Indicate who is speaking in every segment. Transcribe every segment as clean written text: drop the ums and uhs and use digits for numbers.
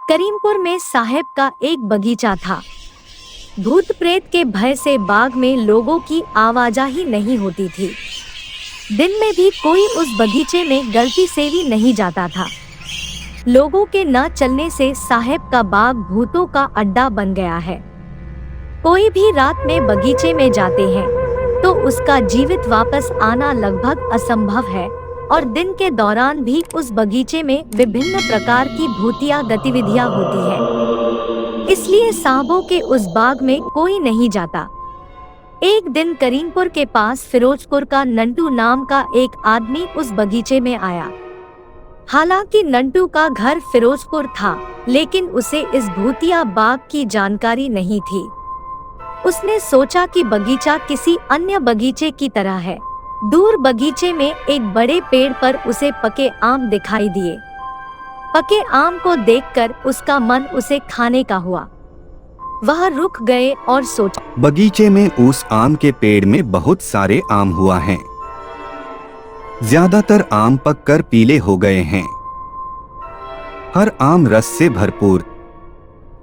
Speaker 1: करीमपुर में साहेब का एक बगीचा था। भूत प्रेत के भय से बाग में लोगों की आवाजाही नहीं होती थी। दिन में भी कोई उस बगीचे में गलती से भी नहीं जाता था। लोगों के न चलने से साहेब का बाग भूतों का अड्डा बन गया है। कोई भी रात में बगीचे में जाते हैं तो उसका जीवित वापस आना लगभग असंभव है, और दिन के दौरान भी उस बगीचे में विभिन्न प्रकार की भूतिया गतिविधियां होती है। इसलिए साहबों के उस बाग में कोई नहीं जाता। एक दिन करीमपुर के पास फिरोजपुर का नंटू नाम का एक आदमी उस बगीचे में आया। हालांकि नंटू का घर फिरोजपुर था, लेकिन उसे इस भूतिया बाग की जानकारी नहीं थी। उसने सोचा कि बगीचा किसी अन्य बगीचे की तरह है। दूर बगीचे में एक बड़े पेड़ पर उसे पके आम दिखाई दिए। पके आम को देखकर उसका मन उसे खाने का हुआ। वह रुक गए और सोचा,
Speaker 2: बगीचे में उस आम के पेड़ में बहुत सारे आम हुआ हैं। ज्यादातर आम पककर पीले हो गए हैं। हर आम रस से भरपूर।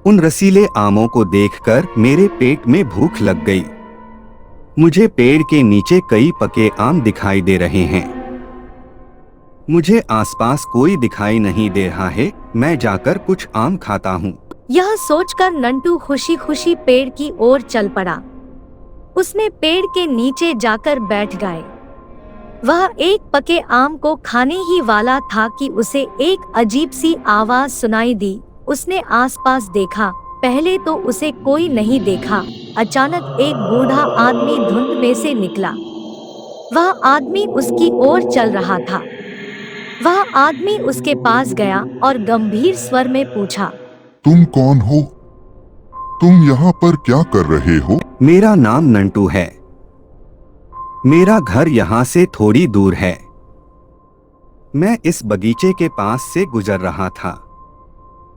Speaker 2: उन रसीले आमों को देखकर मेरे पेट में भूख लग गई। मुझे पेड़ के नीचे कई पके आम दिखाई दे रहे हैं। मुझे आसपास कोई दिखाई नहीं दे रहा है। मैं जाकर कुछ आम खाता हूँ।
Speaker 1: यह सोचकर नंटू खुशी खुशी पेड़ की ओर चल पड़ा। उसने पेड़ के नीचे जाकर बैठ गए। वह एक पके आम को खाने ही वाला था कि उसे एक अजीब सी आवाज सुनाई दी। उसने आसपास देखा। पहले तो उसे कोई नहीं देखा। अचानक एक बूढ़ा आदमी धुंध में से निकला। वह आदमी उसकी ओर चल रहा था। वह आदमी उसके पास गया और गंभीर स्वर में पूछा,
Speaker 3: तुम कौन हो? तुम यहाँ पर क्या कर रहे हो?
Speaker 2: मेरा नाम नंटू है। मेरा घर यहाँ से थोड़ी दूर है। मैं इस बगीचे के पास से गुजर रहा था।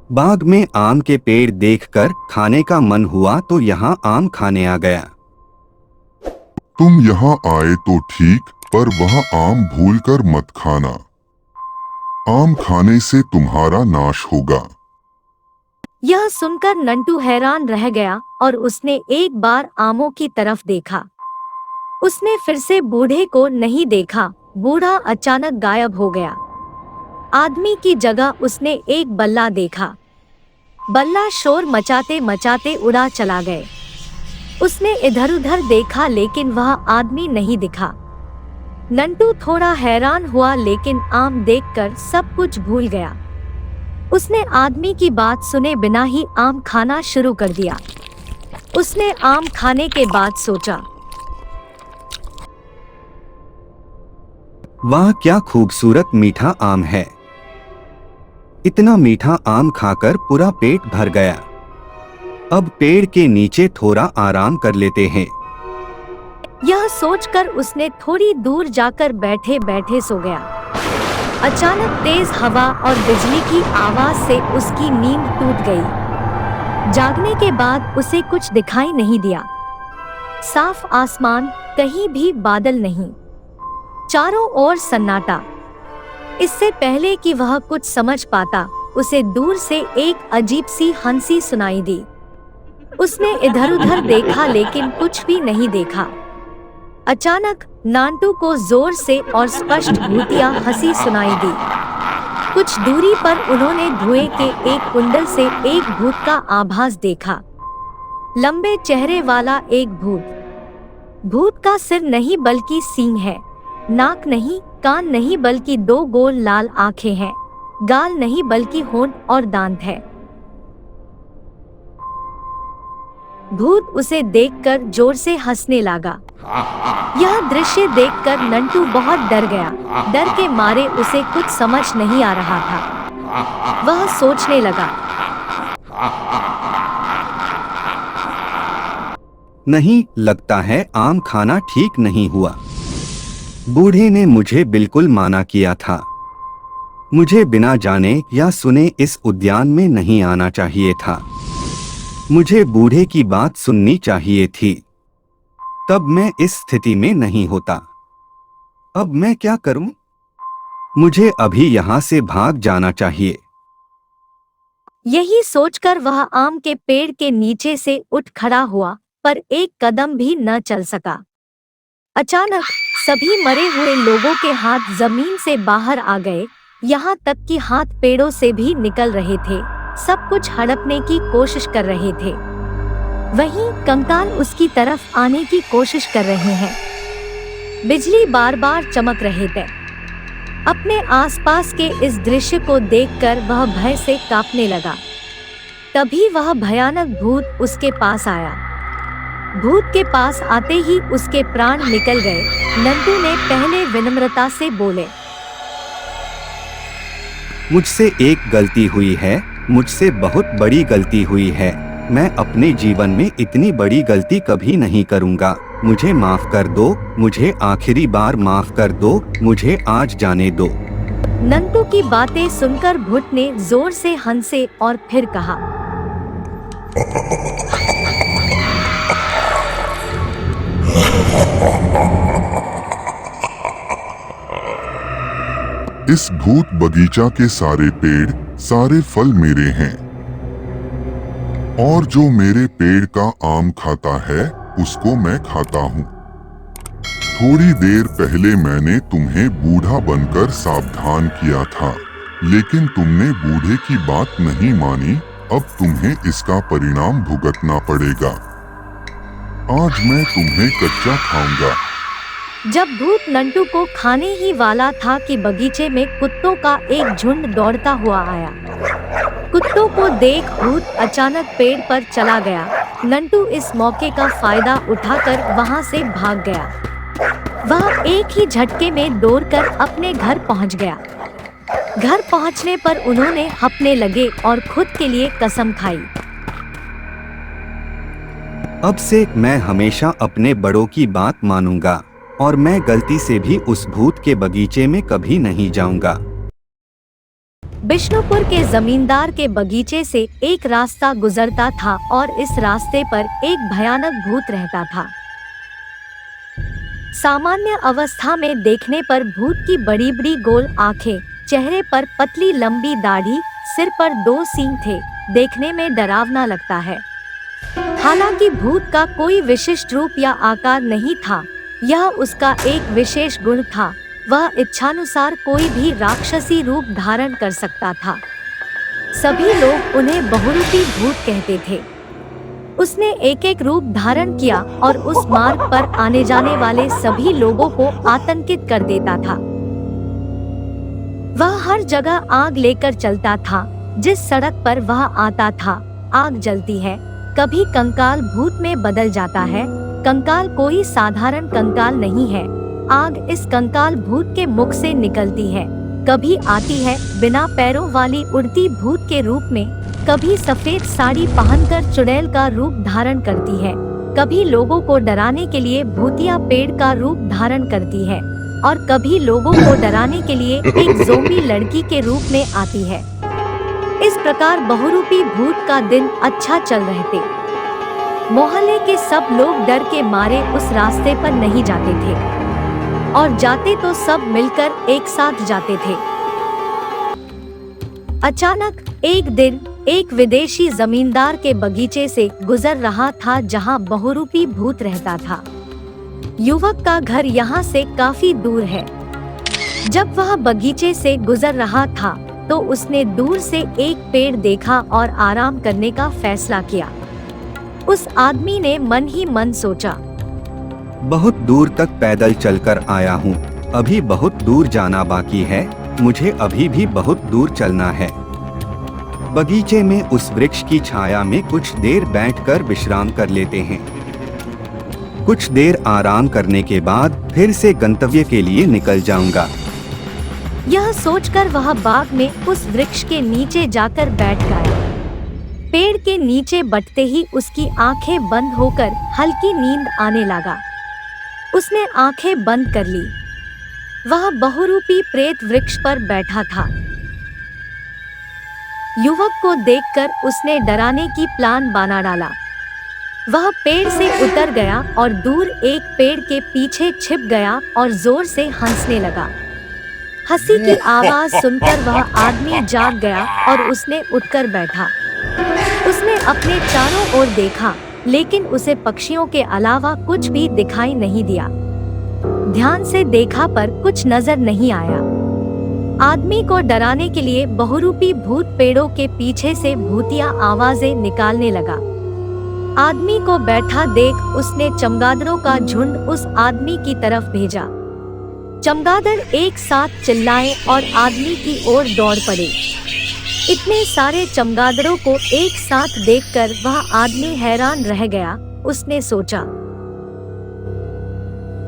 Speaker 2: बाग में आम के पेड़ देखकर खाने का मन हुआ तो यहाँ आम खाने आ गया।
Speaker 3: तुम यहाँ आए तो ठीक, पर वह आम भूलकर मत खाना। आम खाने से तुम्हारा नाश होगा।
Speaker 1: यह सुनकर नंटू हैरान रह गया और उसने एक बार आमों की तरफ देखा। उसने फिर से बूढ़े को नहीं देखा। बूढ़ा अचानक गायब हो गया। आदमी की जगह उसने एक बल्ला देखा। बल्ला शोर मचाते मचाते उड़ा चला गए। उसने इधर उधर देखा, लेकिन वह आदमी नहीं दिखा। नंटू थोड़ा हैरान हुआ, लेकिन आम देखकर सब कुछ भूल गया। उसने आदमी की बात सुने बिना ही आम खाना शुरू कर दिया। उसने आम खाने के बाद सोचा,
Speaker 2: वाह, क्या खूबसूरत मीठा आम है। इतना मीठा आम खाकर पूरा पेट भर गया। अब पेड़ के नीचे थोड़ा आराम कर लेते हैं।
Speaker 1: यह सोचकर उसने थोड़ी दूर जाकर बैठे बैठे सो गया। अचानक तेज हवा और बिजली की आवाज से उसकी नींद टूट गई। जागने के बाद उसे कुछ दिखाई नहीं दिया। साफ आसमान, कहीं भी बादल नहीं, चारों ओर सन्नाटा। इससे पहले कि वह कुछ समझ पाता, उसे दूर से एक अजीब सी हंसी सुनाई दी। उसने इधर उधर देखा, लेकिन कुछ भी नहीं देखा। अचानक नांटू को जोर से और स्पष्ट भूतिया हंसी सुनाई दी। कुछ दूरी पर उन्होंने धुएं के एक कुंडल से एक भूत का आभास देखा। लंबे चेहरे वाला एक भूत। भूत का सिर नहीं बल्कि सींग है। नाक नहीं, कान नहीं बल्कि दो गोल लाल आंखें हैं। गाल नहीं बल्कि होंठ और दांत है। भूत उसे देखकर जोर से हंसने लगा। यह दृश्य देखकर नंटू बहुत डर गया। डर के मारे उसे कुछ समझ नहीं आ रहा था। वह सोचने लगा,
Speaker 2: नहीं, लगता है आम खाना ठीक नहीं हुआ। बूढ़े ने मुझे बिल्कुल माना किया था। मुझे बिना जाने या सुने इस उद्यान में नहीं आना चाहिए था। मुझे बूढ़े की बात सुननी चाहिए थी। तब मैं इस स्थिति में नहीं होता। अब मैं क्या करूं? मुझे अभी यहाँ से भाग जाना चाहिए।
Speaker 1: यही सोचकर वह आम के पेड़ के नीचे से उठ खड़ा हुआ, पर एक कदम भी न चल सका। अचानक सभी मरे हुए लोगों के हाथ जमीन से बाहर आ गए, यहाँ तक कि हाथ पेड़ों से भी निकल रहे थे। सब कुछ हड़पने की कोशिश कर रहे थे। वहीं कंकाल उसकी तरफ आने की कोशिश कर रहे हैं। बिजली बार बार चमक रहे थे। अपने आसपास के इस दृश्य को देखकर वह भय से कांपने लगा। तभी वह भयानक भूत उसके पास आया। भूत के पास आते ही उसके प्राण निकल गए। नंदू ने पहले विनम्रता से बोले,
Speaker 2: मुझसे एक गलती हुई है, मुझसे बहुत बड़ी गलती हुई है। मैं अपने जीवन में इतनी बड़ी गलती कभी नहीं करूँगा। मुझे माफ कर दो, मुझे आखिरी बार माफ कर दो, मुझे आज जाने दो।
Speaker 1: नंदू की बातें सुनकर भूत ने जोर से हंसे और फिर कहा,
Speaker 3: इस भूत बगीचा के सारे पेड़, सारे फल मेरे हैं, और जो मेरे पेड़ का आम खाता है उसको मैं खाता हूँ। थोड़ी देर पहले मैंने तुम्हें बूढ़ा बनकर सावधान किया था, लेकिन तुमने बूढ़े की बात नहीं मानी। अब तुम्हें इसका परिणाम भुगतना पड़ेगा। आज मैं तुम्हें कच्चा खाऊंगा।
Speaker 1: जब भूत नंटू को खाने ही वाला था कि बगीचे में कुत्तों का एक झुंड दौड़ता हुआ आया। कुत्तों को देख भूत अचानक पेड़ पर चला गया। नंटू इस मौके का फायदा उठाकर वहां से भाग गया। वह एक ही झटके में दौड़कर अपने घर पहुंच गया। घर पहुंचने पर उन्होंने हंपने लगे और खुद के लिए कसम खाई,
Speaker 2: अब से मैं हमेशा अपने बड़ों की बात मानूंगा और मैं गलती से भी उस भूत के बगीचे में कभी नहीं जाऊंगा।
Speaker 1: बिष्णुपुर के जमींदार के बगीचे से एक रास्ता गुजरता था और इस रास्ते पर एक भयानक भूत रहता था। सामान्य अवस्था में देखने पर भूत की बड़ी बड़ी गोल आंखें, चेहरे पर पतली लंबी दाढ़ी, सिर पर 2 सींग थे। देखने में डरावना लगता है। हालांकि भूत का कोई विशिष्ट रूप या आकार नहीं था, यह उसका एक विशेष गुण था। वह इच्छानुसार कोई भी राक्षसी रूप धारण कर सकता था। सभी लोग उन्हें बहुरूपी भूत कहते थे। उसने एक एक रूप धारण किया और उस मार्ग पर आने जाने वाले सभी लोगों को आतंकित कर देता था। वह हर जगह आग लेकर चलता था। जिस सड़क पर वह आता था, आग जलती है। कभी कंकाल भूत में बदल जाता है। कंकाल कोई साधारण कंकाल नहीं है। आग इस कंकाल भूत के मुख से निकलती है। कभी आती है बिना पैरों वाली उड़ती भूत के रूप में, कभी सफेद साड़ी पहनकर चुड़ैल का रूप धारण करती है, कभी लोगों को डराने के लिए भूतिया पेड़ का रूप धारण करती है और कभी लोगों को डराने के लिए एक ज़ोंबी लड़की के रूप में आती है। इस प्रकार बहुरूपी भूत का दिन अच्छा चल रहे थे। मोहल्ले के सब लोग डर के मारे उस रास्ते पर नहीं जाते थे और जाते तो सब मिलकर एक साथ जाते थे। अचानक एक दिन एक विदेशी जमींदार के बगीचे से गुजर रहा था जहां बहुरूपी भूत रहता था। युवक का घर यहाँ से काफी दूर है। जब वह बगीचे से गुजर रहा था तो उसने दूर से एक पेड़ देखा और आराम करने का फैसला किया। उस आदमी ने मन ही मन सोचा,
Speaker 2: बहुत दूर तक पैदल चलकर आया हूँ, अभी बहुत दूर जाना बाकी है, मुझे अभी भी बहुत दूर चलना है। बगीचे में उस वृक्ष की छाया में कुछ देर बैठकर विश्राम कर लेते हैं। कुछ देर आराम करने के बाद फिर से गंतव्य के लिए निकल जाऊंगा।
Speaker 1: यह सोचकर वह बाग में उस वृक्ष के नीचे जाकर बैठ गया। पेड़ के नीचे बैठते ही उसकी आंखें बंद होकर हल्की नींद आने लगा। उसने आंखें बंद कर ली। वह बहुरूपी प्रेत वृक्ष पर बैठा था। युवक को देखकर उसने डराने की प्लान बना डाला। वह पेड़ से उतर गया और दूर एक पेड़ के पीछे छिप गया और जोर से हंसने लगा। हंसी की आवाज सुनकर वह आदमी जाग गया और उसने उठकर बैठा। उसने अपने चारों ओर देखा, लेकिन उसे पक्षियों के अलावा कुछ भी दिखाई नहीं दिया। ध्यान से देखा पर कुछ नजर नहीं आया। आदमी को डराने के लिए बहुरूपी भूत पेड़ों के पीछे से भूतिया आवाजें निकालने लगा। आदमी को बैठा देख उसने चमगादड़ों का झुंड उस आदमी की तरफ भेजा। चमगादड़ एक साथ चिल्लाए और आदमी की ओर दौड़ पड़े। इतने सारे चमगादड़ों को एक साथ देखकर वह आदमी हैरान रह गया। उसने सोचा,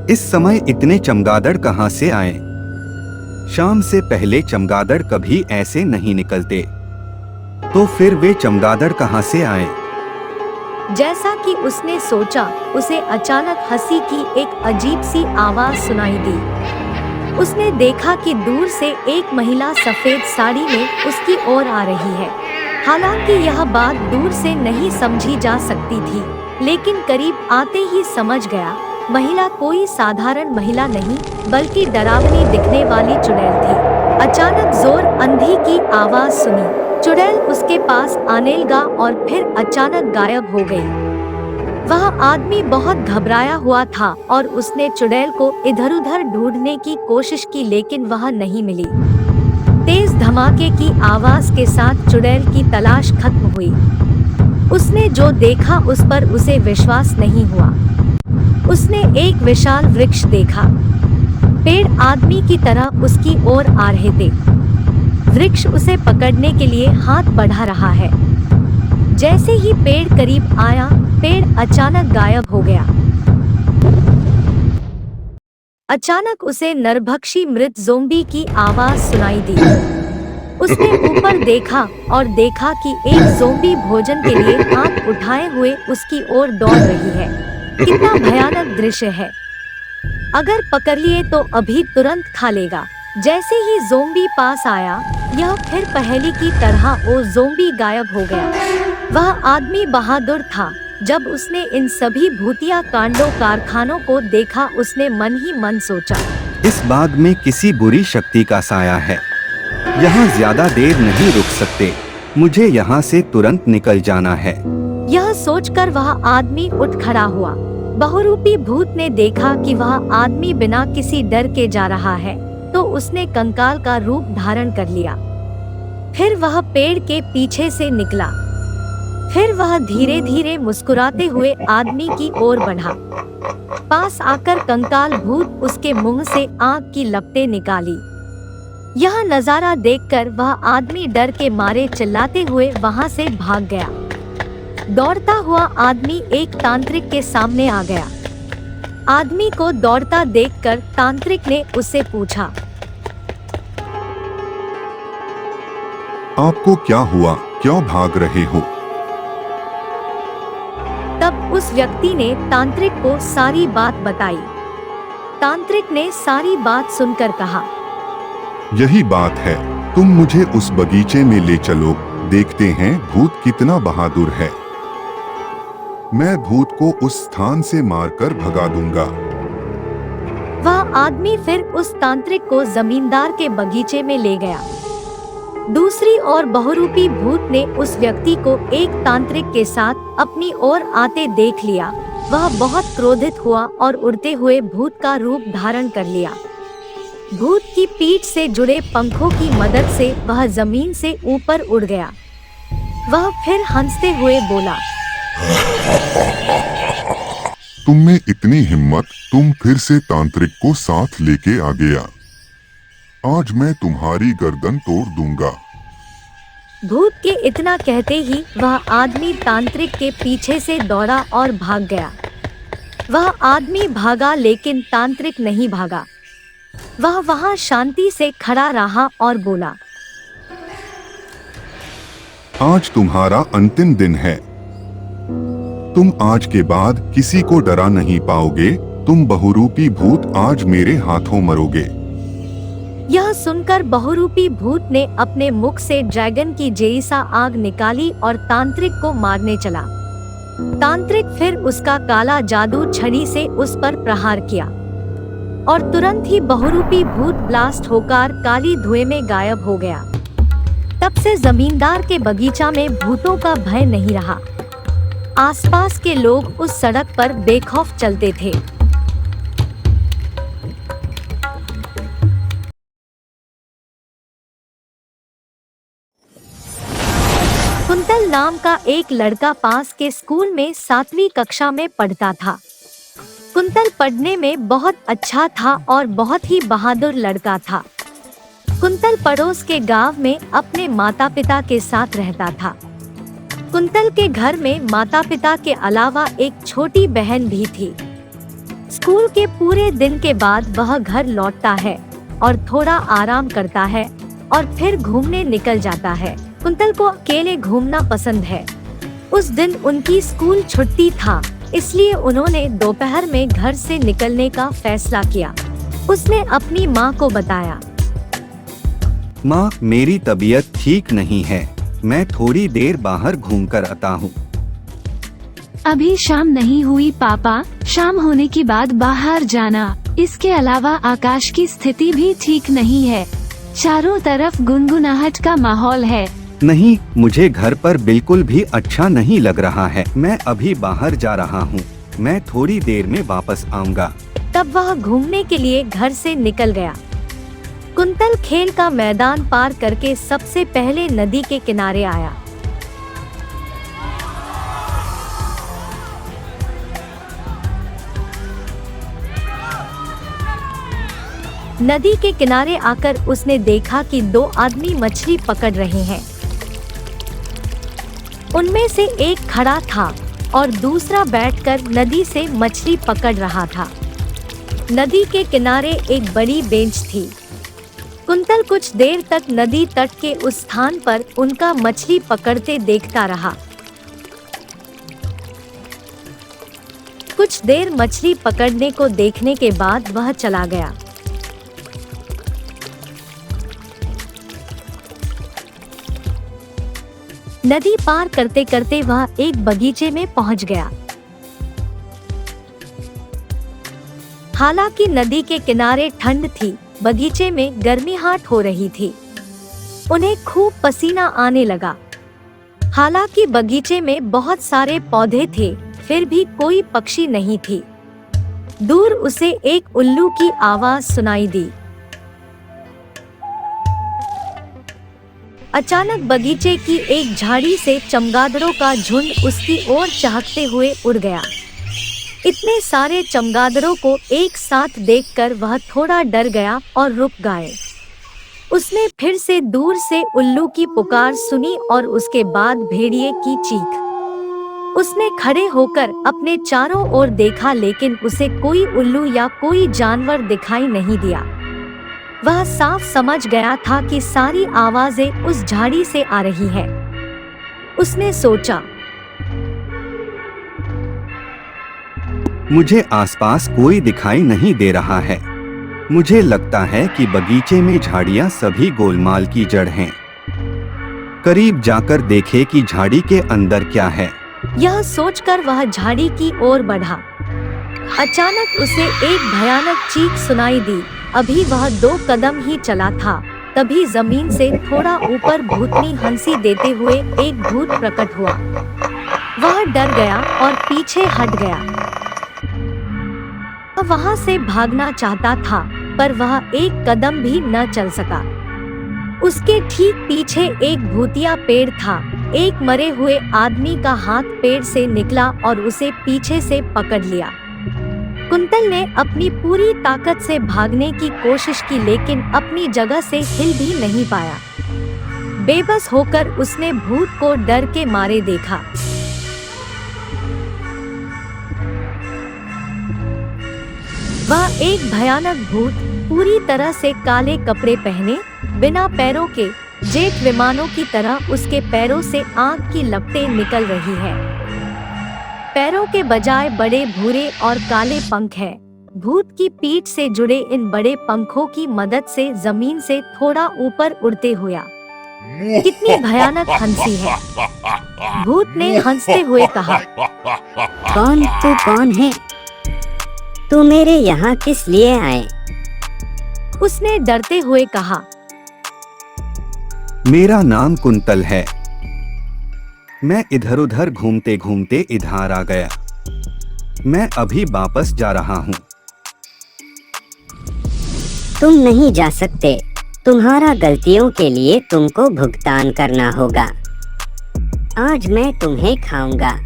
Speaker 2: इस समय इतने चमगादड़ कहां से आए? शाम से पहले चमगादड़ कभी ऐसे नहीं निकलते। तो फिर वे चमगादड़ कहां से आए?
Speaker 1: जैसा कि उसने सोचा, उसे अचानक हंसी की एक अजीब सी आवाज सुनाई दी। उसने देखा कि दूर से एक महिला सफेद साड़ी में उसकी ओर आ रही है। हालांकि यह बात दूर से नहीं समझी जा सकती थी, लेकिन करीब आते ही समझ गया। महिला कोई साधारण महिला नहीं, बल्कि डरावनी दिखने वाली चुड़ैल थी। अचानक जोर अंधी की आवाज सुनी। चुड़ैल उसके पास आने लगा और फिर अचानक गायब हो गई। वह आदमी बहुत घबराया हुआ था और उसने चुड़ैल को इधर-उधर ढूंढने की कोशिश की, लेकिन वह नहीं मिली। तेज धमाके की आवाज के साथ चुड़ैल की तलाश खत्म हुई। उसने जो देखा उस पर उसे विश्वास नहीं हुआ। उसने एक विशाल वृक्ष देखा। पेड़ आदमी की तरह उसकी ओर आ रहे थे। वृक्ष उसे पकड़ने के लिए हाथ बढ़ा रहा है। जैसे ही पेड़ करीब आया, पेड़ अचानक गायब हो गया। अचानक उसे नरभक्षी मृत ज़ोंबी की आवाज सुनाई दी। उसने ऊपर देखा और देखा कि एक ज़ोंबी भोजन के लिए हाथ उठाए हुए उसकी ओर दौड़ रही है। कितना भयानक दृश्य है! अगर पकड़ लिए तो अभी तुरंत खा लेगा। जैसे ही ज़ोंबी पास आया, यह फिर पहले की तरह वो ज़ोंबी गायब हो गया। वह आदमी बहादुर था। जब उसने इन सभी भूतिया कांडों कारखानों को देखा, उसने मन ही मन सोचा,
Speaker 2: इस बाग में किसी बुरी शक्ति का साया है। यहाँ ज्यादा देर नहीं रुक सकते। मुझे यहाँ से तुरंत निकल जाना है।
Speaker 1: यह सोचकर वह आदमी उठ खड़ा हुआ। बहुरूपी भूत ने देखा कि वह आदमी बिना किसी डर के जा रहा है, तो उसने कंकाल का रूप धारण कर लिया। फिर वह पेड़ के पीछे से निकला। फिर वह धीरे धीरे मुस्कुराते हुए आदमी की ओर बढ़ा। पास आकर कंकाल भूत उसके मुंह से आग की लपटें निकाली। यह नजारा देखकर वह आदमी डर के मारे चिल्लाते हुए वहां से भाग गया। दौड़ता हुआ आदमी एक तांत्रिक के सामने आ गया। आदमी को दौड़ता देखकर तांत्रिक ने उससे पूछा,
Speaker 3: आपको क्या हुआ? क्यों भाग रहे हो?
Speaker 1: तब उस व्यक्ति ने तांत्रिक को सारी बात बताई। तांत्रिक ने सारी बात सुनकर कहा,
Speaker 3: यही बात है, तुम मुझे उस बगीचे में ले चलो, देखते हैं भूत कितना बहादुर है। मैं भूत को उस स्थान से मारकर भगा दूंगा।
Speaker 1: वह आदमी फिर उस तांत्रिक को जमींदार के बगीचे में ले गया। दूसरी ओर बहुरूपी भूत ने उस व्यक्ति को एक तांत्रिक के साथ अपनी ओर आते देख लिया। वह बहुत क्रोधित हुआ और उड़ते हुए भूत का रूप धारण कर लिया। भूत की पीठ से जुड़े पंखों की मदद से वह जमीन से ऊपर उड़ गया। वह फिर हंसते हुए बोला,
Speaker 3: तुम में इतनी हिम्मत, तुम फिर से तांत्रिक को साथ लेके आ गया। आज मैं तुम्हारी गर्दन तोड़ दूंगा।
Speaker 1: भूत के इतना कहते ही वह आदमी तांत्रिक के पीछे से दौड़ा और भाग गया। वह आदमी भागा, लेकिन तांत्रिक नहीं भागा। वह वहां शांति से खड़ा रहा और बोला,
Speaker 3: आज तुम्हारा अंतिम दिन है। तुम आज के बाद किसी को डरा नहीं पाओगे। तुम बहुरूपी भूत आज मेरे हाथों मरोगे।
Speaker 1: यह सुनकर बहुरूपी भूत ने अपने मुख से ड्रैगन की जैसा आग निकाली और तांत्रिक को मारने चला। तांत्रिक फिर उसका काला जादू छड़ी से उस पर प्रहार किया। और तुरंत ही बहुरूपी भूत ब्लास्ट होकर काली धुएं में गायब हो गया। तब से जमींदार के बगीचा में भूतों का भय नहीं रहा। आसपास के लोग उस सड़क पर बेखौफ चलते थे। कुंतल नाम का एक लड़का पास के स्कूल में 7वीं कक्षा में पढ़ता था। कुंतल पढ़ने में बहुत अच्छा था और बहुत ही बहादुर लड़का था। कुंतल पड़ोस के गांव में अपने माता पिता के साथ रहता था। कुंतल के घर में माता पिता के अलावा एक छोटी बहन भी थी। स्कूल के पूरे दिन के बाद वह घर लौटता है और थोड़ा आराम करता है और फिर घूमने निकल जाता है। कुंतल को अकेले घूमना पसंद है। उस दिन उनकी स्कूल छुट्टी था, इसलिए उन्होंने दोपहर में घर से निकलने का फैसला किया। उसने अपनी माँ को बताया,
Speaker 2: माँ, मेरी तबीयत ठीक नहीं है, मैं थोड़ी देर बाहर घूमकर आता हूँ।
Speaker 4: अभी शाम नहीं हुई पापा, शाम होने के बाद बाहर जाना। इसके अलावा आकाश की स्थिति भी ठीक नहीं है, चारों तरफ गुनगुनाहट का माहौल है।
Speaker 2: नहीं, मुझे घर पर बिल्कुल भी अच्छा नहीं लग रहा है। मैं अभी बाहर जा रहा हूँ, मैं थोड़ी देर में वापस आऊँगा।
Speaker 1: तब वह घूमने के लिए घर से निकल गया। कुंतल खेल का मैदान पार करके सबसे पहले नदी के किनारे आया। नदी के किनारे आकर उसने देखा कि 2 आदमी मछली पकड़ रहे हैं। उनमें से एक खड़ा था और दूसरा बैठकर नदी से मछली पकड़ रहा था। नदी के किनारे एक बड़ी बेंच थी। कुंतल कुछ देर तक नदी तट के उस स्थान पर उनका मछली पकड़ते देखता रहा। कुछ देर मछली पकड़ने को देखने के बाद वह चला गया। नदी पार करते करते वह एक बगीचे में पहुंच गया। हालांकि नदी के किनारे ठंड थी, बगीचे में गर्मीहाट हो रही थी। उन्हें खूब पसीना आने लगा। हालांकि बगीचे में बहुत सारे पौधे थे, फिर भी कोई पक्षी नहीं थी। दूर उसे एक उल्लू की आवाज सुनाई दी। अचानक बगीचे की एक झाड़ी से चमगादड़ों का झुंड उसकी ओर चहकते हुए उड़ गया। इतने सारे चमगादड़ों को एक साथ देखकर वह थोड़ा डर गया और रुक गए। उसने फिर से दूर से उल्लू की पुकार सुनी और उसके बाद भेड़िए की चीख। उसने खड़े होकर अपने चारों ओर देखा, लेकिन उसे कोई उल्लू या कोई जानवर दिखाई नहीं दिया। वह साफ समझ गया था कि सारी आवाजें उस झाड़ी से आ रही है। उसने सोचा,
Speaker 2: मुझे आसपास कोई दिखाई नहीं दे रहा है। मुझे लगता है कि बगीचे में झाड़ियां सभी गोलमाल की जड़ हैं। करीब जाकर देखे कि झाड़ी के अंदर क्या है।
Speaker 1: यह सोचकर वह झाड़ी की ओर बढ़ा। अचानक उसे एक भयानक चीख सुनाई दी। अभी वह 2 कदम ही चला था, तभी जमीन से थोड़ा ऊपर भूतनी हंसी देते हुए एक भूत प्रकट हुआ। वह डर गया और पीछे हट गया। वह वहां से भागना चाहता था, पर वह एक कदम भी न चल सका। उसके ठीक पीछे एक भूतिया पेड़ था। एक मरे हुए आदमी का हाथ पेड़ से निकला और उसे पीछे से पकड़ लिया। कुंतल ने अपनी पूरी ताकत से भागने की कोशिश की, लेकिन अपनी जगह से हिल भी नहीं पाया। बेबस होकर उसने भूत को डर के मारे देखा। वह एक भयानक भूत, पूरी तरह से काले कपड़े पहने, बिना पैरों के जेट विमानों की तरह उसके पैरों से आग की लपटें निकल रही है। पैरों के बजाय बड़े भूरे और काले पंख हैं। भूत की पीठ से जुड़े इन बड़े पंखों की मदद से जमीन से थोड़ा ऊपर उड़ते हुआ कितनी भयानक हंसी है। भूत ने हंसते हुए कहा,
Speaker 5: कौन है? तू मेरे यहाँ किस लिए आए?
Speaker 1: उसने डरते हुए कहा,
Speaker 2: मेरा नाम कुंतल है। मैं इधर उधर घूमते घूमते इधर आ गया। मैं अभी वापस जा रहा हूँ।
Speaker 5: तुम नहीं जा सकते। तुम्हारा गलतियों के लिए तुमको भुगतान करना होगा। आज मैं तुम्हें खाऊंगा।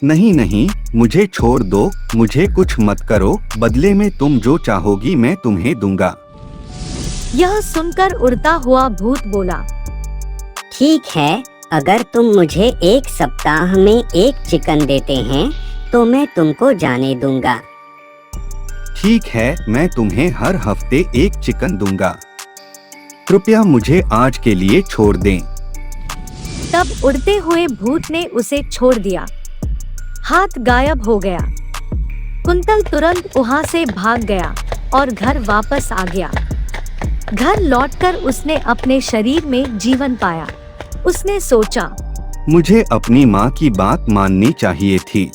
Speaker 2: नहीं नहीं, मुझे छोड़ दो। मुझे कुछ मत करो। बदले में तुम जो चाहोगी मैं तुम्हें दूंगा।
Speaker 1: यह सुनकर उड़ता हुआ भूत बोला,
Speaker 5: ठीक है, अगर तुम मुझे 1 सप्ताह में 1 चिकन देते हैं तो मैं तुमको जाने दूंगा।
Speaker 2: ठीक है, मैं तुम्हें हर हफ्ते 1 चिकन दूंगा। कृपया मुझे आज के लिए छोड़ दें।
Speaker 1: तब उड़ते हुए भूत ने उसे छोड़ दिया। हाथ गायब हो गया। कुंतल तुरंत वहां से भाग गया और घर वापस आ गया। घर लौटकर उसने अपने शरीर में जीवन पाया। उसने सोचा,
Speaker 2: मुझे अपनी माँ की बात माननी चाहिए थी।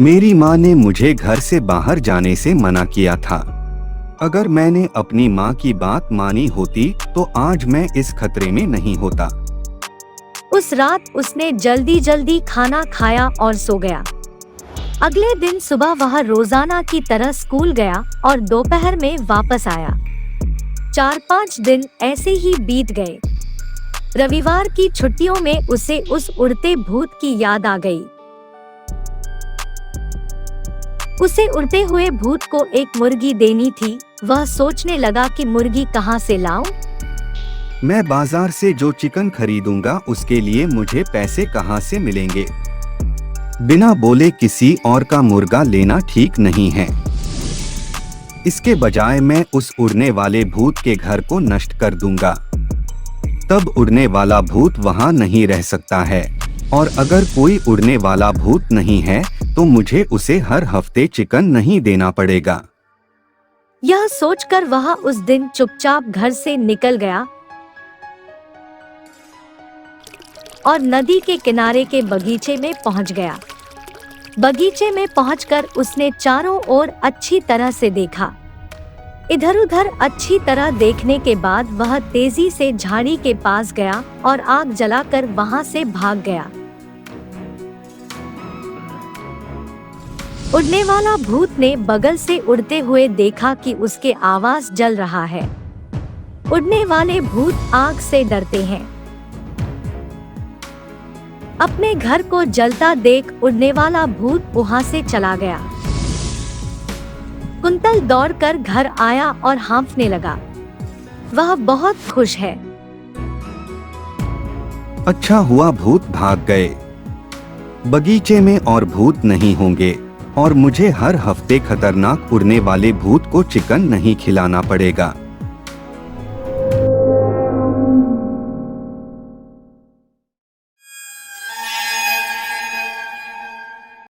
Speaker 2: मेरी माँ ने मुझे घर से बाहर जाने से मना किया था। अगर मैंने अपनी माँ की बात मानी होती तो आज मैं इस खतरे में नहीं होता।
Speaker 1: उस रात उसने जल्दी जल्दी खाना खाया और सो गया। अगले दिन सुबह वह रोजाना की तरह स्कूल गया और दोपहर में वापस आया। 4-5 दिन ऐसे ही बीत गए। रविवार की छुट्टियों में उसे उस उड़ते भूत की याद आ गई। उसे उड़ते हुए भूत को एक मुर्गी देनी थी। वह सोचने लगा कि मुर्गी कहाँ से लाऊं?
Speaker 2: मैं बाजार से जो चिकन खरीदूंगा उसके लिए मुझे पैसे कहाँ से मिलेंगे? बिना बोले किसी और का मुर्गा लेना ठीक नहीं है। इसके बजाय मैं उस उड़ने वाले भूत के घर को नष्ट कर दूंगा। तब उड़ने वाला भूत वहां नहीं रह सकता है, और अगर कोई उड़ने वाला भूत नहीं है तो मुझे उसे हर हफ्ते चिकन नहीं देना पड़ेगा।
Speaker 1: यह सोचकर वह उस दिन चुपचाप घर से निकल गया और नदी के किनारे के बगीचे में पहुंच गया। बगीचे में पहुंचकर उसने चारों ओर अच्छी तरह से देखा। इधर-उधर अच्छी तरह देखने के बाद वह तेजी से झाड़ी के पास गया और आग जलाकर वहां से भाग गया। उड़ने वाला भूत ने बगल से उड़ते हुए देखा कि उसके आवास जल रहा है। उड़ने वाले भूत आग से डरते हैं। अपने घर को जलता देख उड़ने वाला भूत वहां से चला गया। कुंतल दौड़कर घर आया और हाँफने लगा। वह बहुत खुश है।
Speaker 2: अच्छा हुआ भूत भाग गए। बगीचे में और भूत नहीं होंगे और मुझे हर हफ्ते खतरनाक उड़ने वाले भूत को चिकन नहीं खिलाना पड़ेगा।